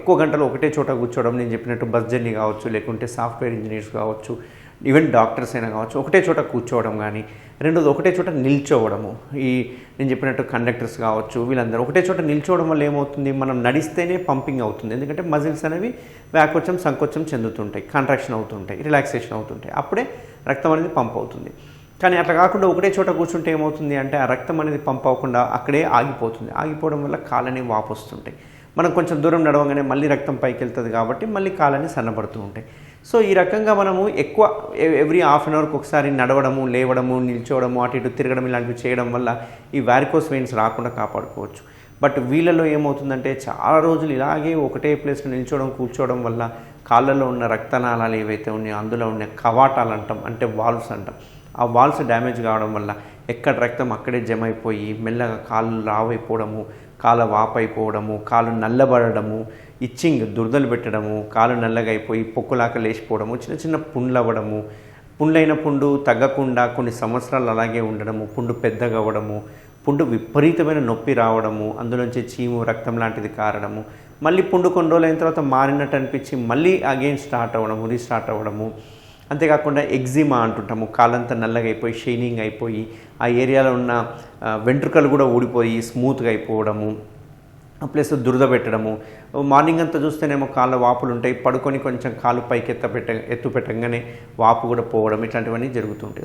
ఎక్కువ గంటలు ఒకటే చోట కూర్చోవడం, నేను చెప్పినట్టు బస్ జర్నీ కావచ్చు, లేకుంటే సాఫ్ట్వేర్ ఇంజనీర్స్ కావచ్చు, ఈవెన్ డాక్టర్స్ అయినా కావచ్చు, ఒకటే చోట కూర్చోవడం కానీ, రెండోది ఒకటే చోట నిల్చోవడము. నేను చెప్పినట్టు కండక్టర్స్ కావచ్చు, వీళ్ళందరూ ఒకటే చోట నిల్చోవడం వల్ల ఏమవుతుంది, మనం నడిస్తేనే పంపింగ్ అవుతుంది. ఎందుకంటే మజిల్స్ అనేవి వ్యాకోచం సంకోచం చెందుతుంటాయి, కాంట్రాక్షన్ అవుతుంటాయి, రిలాక్సేషన్ అవుతుంటాయి, అప్పుడే రక్తం అనేది పంప్ అవుతుంది. కానీ అట్లా కాకుండా ఒకటే చోట కూర్చుంటే ఏమవుతుంది అంటే ఆ రక్తం అనేది పంప్ అవ్వకుండా అక్కడే ఆగిపోతుంది. ఆగిపోవడం వల్ల కాళ్ళని వాపు వస్తుంటాయి. మనం కొంచెం దూరం నడవగానే మళ్ళీ రక్తం పైకి వెళ్తుంది కాబట్టి మళ్ళీ కాళ్ళని సన్నబడుతూ ఉంటాయి. సో ఈ రకంగా మనము ఎక్కువ ఎవ్రీ హాఫ్ అన్ అవర్కి ఒకసారి నడవడము, లేవడము, నిల్చోవడము, అటు ఇటు తిరగడం ఇలాంటివి చేయడం వల్ల ఈ వారికోస్ వెయిన్స్ రాకుండా కాపాడుకోవచ్చు. బట్ వీళ్ళలో ఏమవుతుందంటే చాలా రోజులు ఇలాగే ఒకటే ప్లేస్లో నిల్చోవడం, కూర్చోవడం వల్ల కాళ్ళలో ఉన్న రక్తనాళాలు ఏవైతే ఉన్నాయో అందులో ఉన్న కవాటాలు అంటాం, అంటే వాల్వ్స్ అంటాం, ఆ వాల్వ్స్ డ్యామేజ్ కావడం వల్ల ఎక్కడ రక్తం అక్కడే జమ అయిపోయి మెల్లగా కాళ్ళు లావైపోవడము, కాళ్ళ వాపైపోవడము, కాళ్ళు నల్లబడము, ఇచ్చింగ్ దురదలు పెట్టడము, కాళ్ళు నల్లగా అయిపోయి పొక్కులాక లేచిపోవడము, చిన్న చిన్న పుండ్లు అవ్వడము, పుండ్లైన పుండు తగ్గకుండా కొన్ని సంవత్సరాలు అలాగే ఉండడము, పుండు పెద్దగా అవ్వడము, పుండు విపరీతమైన నొప్పి రావడము, అందులోంచి చీము రక్తం లాంటిది కారడము, మళ్ళీ పుండు కొన్ని రోజులు అయిన తర్వాత మారినట్టు అనిపించి మళ్ళీ అగైన్ స్టార్ట్ అవ్వడము, రీస్టార్ట్ అవ్వడము. అంతేకాకుండా ఎగ్జిమా అంటుంటాము, కాళ్ళంతా నల్లగా అయిపోయి షైనింగ్ అయిపోయి ఆ ఏరియాలో ఉన్న వెంట్రుకలు కూడా ఊడిపోయి స్మూత్గా అయిపోవడము, ప్లస్ దురద పెట్టడము. మార్నింగ్ అంతా చూస్తేనేమో కాళ్ళ వాపులు ఉంటాయి, పడుకొని కొంచెం కాలు పైకి ఎత్తు పెట్టగానే వాపు కూడా పోవడం, ఇట్లాంటివన్నీ జరుగుతుంటాయి.